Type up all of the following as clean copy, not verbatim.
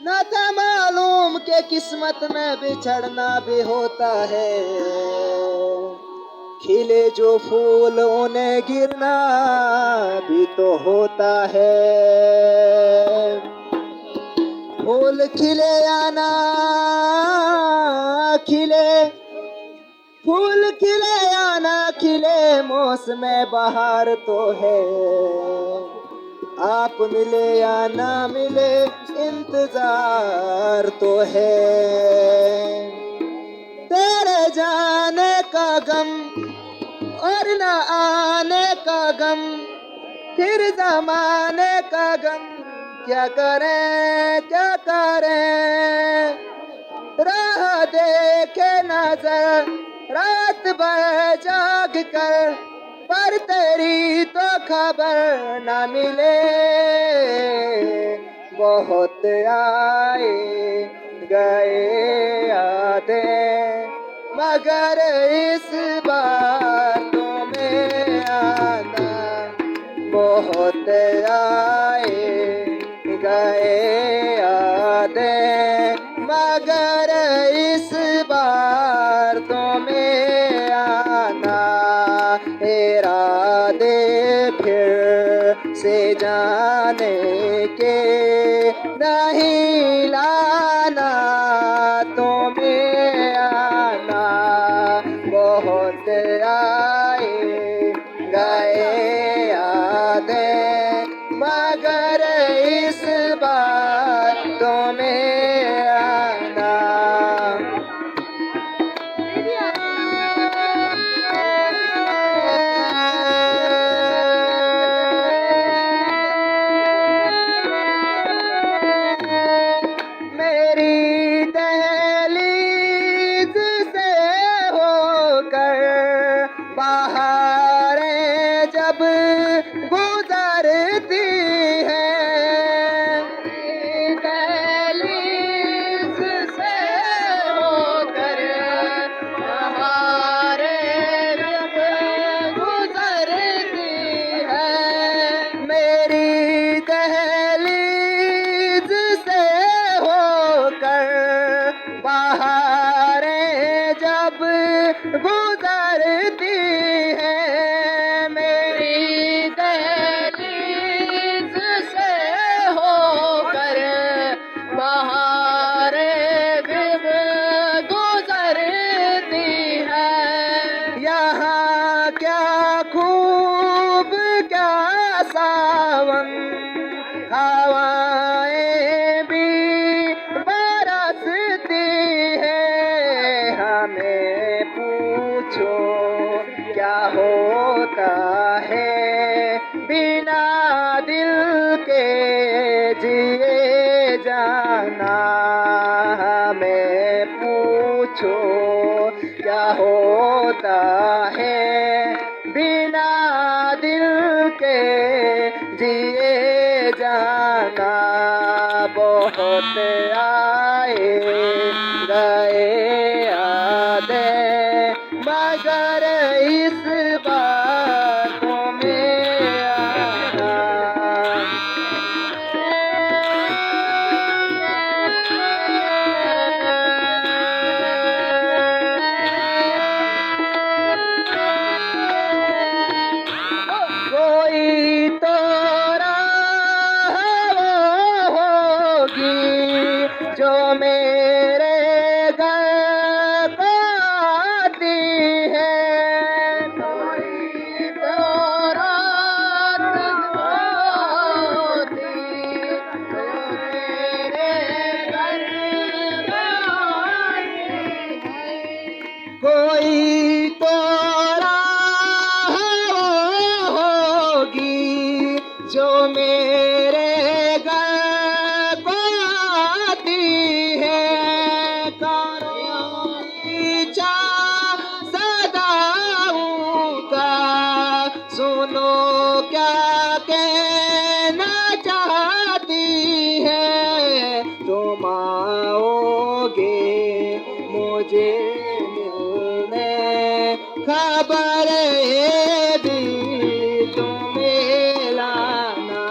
न था मालूम के किस्मत में बिछड़ना भी होता है। खिले जो फूल उन्हें गिरना भी तो होता है। फूल खिले या ना खिले, फूल खिले या ना खिले, मौसम बहार तो है। आप मिले या ना मिले, इंतजार तो है। तेरे जाने का गम और न आने का गम, फिर जमाने का गम, क्या करें क्या करें। राह देखे नजर रात भर जाग कर, पर तेरी तो खबर न मिले। बहुत आए गए यादें, मगर इस बार तुम्हें आना। बहुत आए गए यादें, मगर इस बार तुम्हें आना। इरादे फिर से जाने के नहीं लाना, तुम्हें आना। बहुत आए गए यादें, मगर इस बार तुम्हें आना। मेरी दहलीज से होकर बहारें जब गुजरती है। दहलीज से होकर बहारें जब गुजरती है। मेरी दहलीज से होकर बहारें जब गुजरती है। मेरी दहलीज से होकर बहारें जब गुजरती है। यहाँ क्या खूब क्या सावन, हवाएं भी बरसती है। हमें पूछो क्या होता है, बिना दिल के जिए जाना। हमें पूछो क्या होता है, बिना दिल के जिए जाना। बहुत आए गए यादें, मगर इस बार तुम्हें आना। कोई तो राह वो होगी जो मेरे घर को आती है। कोई तो रात होती जो मेरे घर को आती है। कोई तो राह वो होगी जो मेरे घर को आती है। करो पीछा सदाओं का, सुनो क्या कहना चाहती है। तुम आओगे मुझे मिलने, खबर है भी तुम्हें लाना।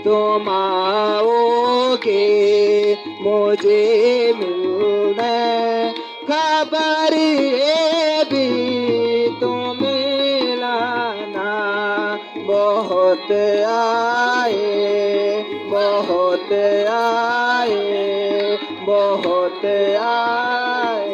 तुम आओगे आओगे मुझे मिलने, खबर ये भी तुम लाना। बहुत आए, बहुत आए, बहुत आए।